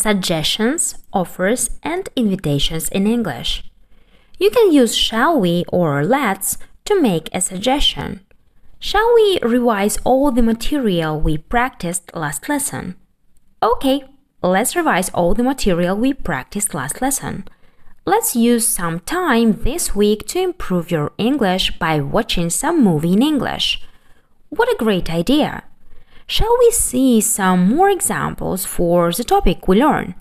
suggestions, offers, and invitations in English. You can use shall we or let's to make a suggestion. Shall we revise all the material we practiced last lesson? Okay, let's revise all the material we practiced last lesson. Let's use some time this week to improve your English by watching some movie in English. What a great idea! Shall we see some more examples for the topic we learn?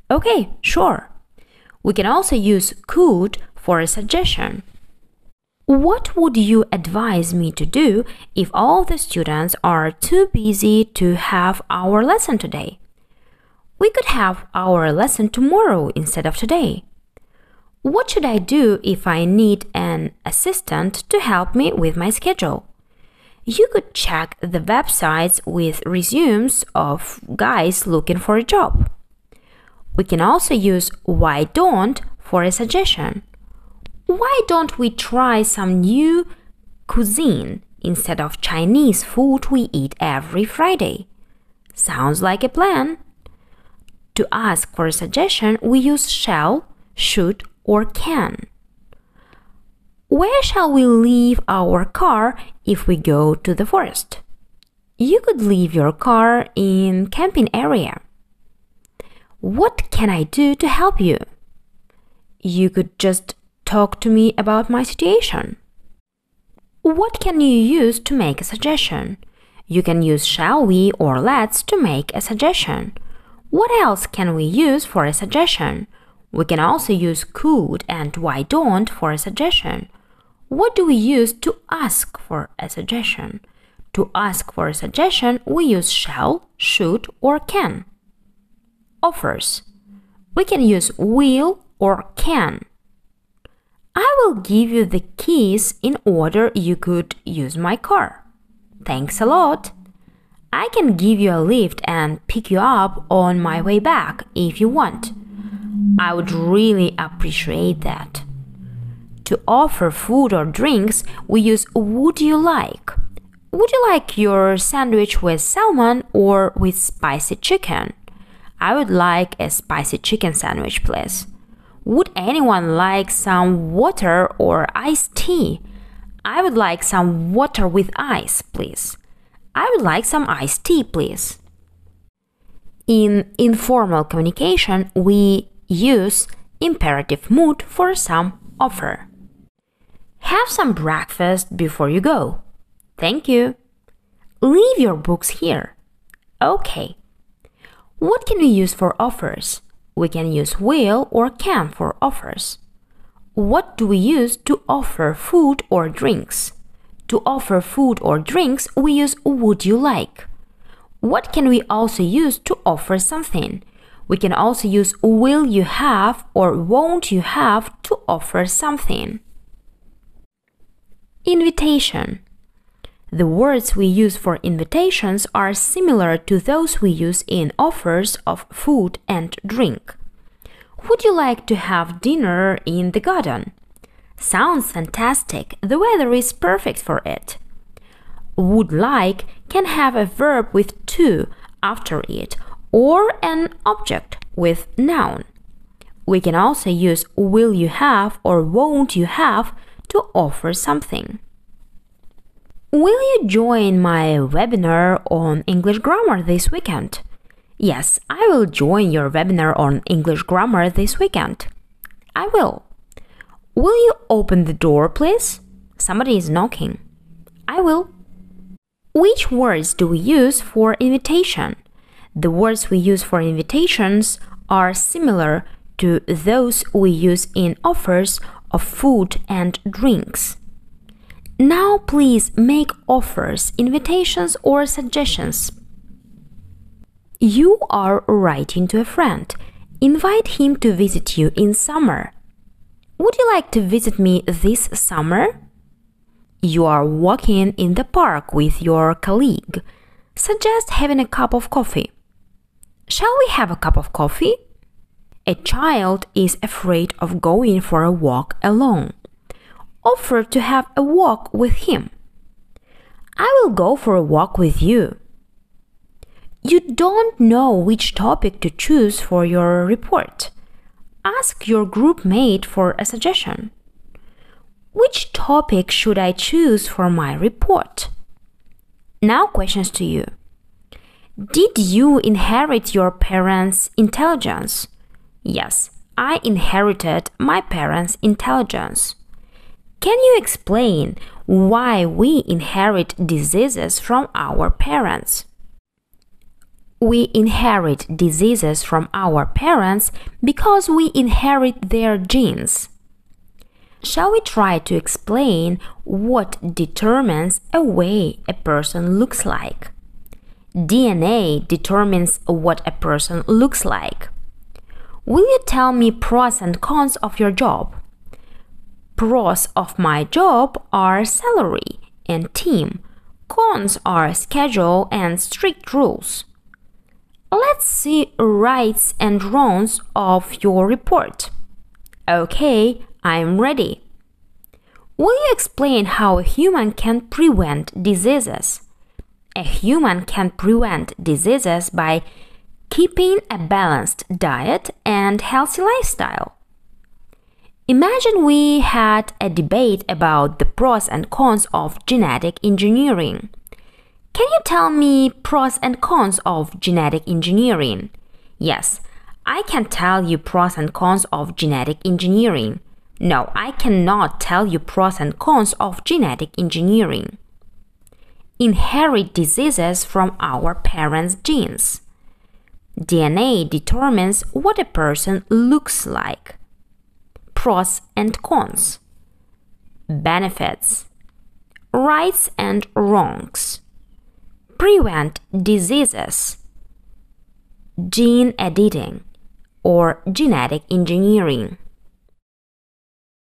Okay, sure. We can also use could for a suggestion. What would you advise me to do if all the students are too busy to have our lesson today? We could have our lesson tomorrow instead of today. What should I do if I need an assistant to help me with my schedule? You could check the websites with resumes of guys looking for a job. We can also use why don't for a suggestion. Why don't we try some new cuisine instead of Chinese food we eat every Friday? Sounds like a plan. To ask for a suggestion, we use shall, should, or can. Where shall we leave our car if we go to the forest? You could leave your car in camping area. What can I do to help you? You could just talk to me about my situation. What can you use to make a suggestion? You can use shall we or let's to make a suggestion. What else can we use for a suggestion? We can also use could and why don't for a suggestion. What do we use to ask for a suggestion? To ask for a suggestion, we use shall, should, or can. Offers. We can use will or can. I will give you the keys in order you could use my car. Thanks a lot. I can give you a lift and pick you up on my way back if you want. I would really appreciate that. To offer food or drinks, we use would you like. Would you like your sandwich with salmon or with spicy chicken? I would like a spicy chicken sandwich, please. Would anyone like some water or iced tea? I would like some water with ice, please. I would like some iced tea, please. In informal communication, we use imperative mood for some offer. Have some breakfast before you go. Thank you. Leave your books here. Okay. What can we use for offers? We can use will or can for offers. What do we use to offer food or drinks? To offer food or drinks, we use would you like. What can we also use to offer something? We can also use will you have or won't you have to offer something. Invitation. The words we use for invitations are similar to those we use in offers of food and drink. Would you like to have dinner in the garden? Sounds fantastic. The weather is perfect for it. Would like can have a verb with to after it or an object with noun. We can also use will you have or won't you have to offer something. Will you join my webinar on English grammar this weekend? Yes, I will join your webinar on English grammar this weekend. I will. Will you open the door, please? Somebody is knocking. I will. Which words do we use for invitation? The words we use for invitations are similar to those we use in offers of food and drinks. Now please make offers, invitations, or suggestions. You are writing to a friend. Invite him to visit you in summer. Would you like to visit me this summer? You are walking in the park with your colleague. Suggest having a cup of coffee. Shall we have a cup of coffee? A child is afraid of going for a walk alone. Offer to have a walk with him. I will go for a walk with you. You don't know which topic to choose for your report. Ask your group mate for a suggestion. Which topic should I choose for my report? Now questions to you. Did you inherit your parents' intelligence? Yes, I inherited my parents' intelligence. Can you explain why we inherit diseases from our parents? We inherit diseases from our parents because we inherit their genes. Shall we try to explain what determines a way a person looks like? DNA determines what a person looks like. Will you tell me pros and cons of your job? Pros of my job are salary and team. Cons are schedule and strict rules. Let's see rights and wrongs of your report. Okay, I'm ready. Will you explain how a human can prevent diseases? A human can prevent diseases by keeping a balanced diet and healthy lifestyle. Imagine we had a debate about the pros and cons of genetic engineering. Can you tell me pros and cons of genetic engineering? Yes, I can tell you pros and cons of genetic engineering. No, I cannot tell you pros and cons of genetic engineering. Inherit diseases from our parents' genes. DNA determines what a person looks like. Pros and cons. Benefits. Rights and wrongs. Prevent diseases. Gene editing or genetic engineering.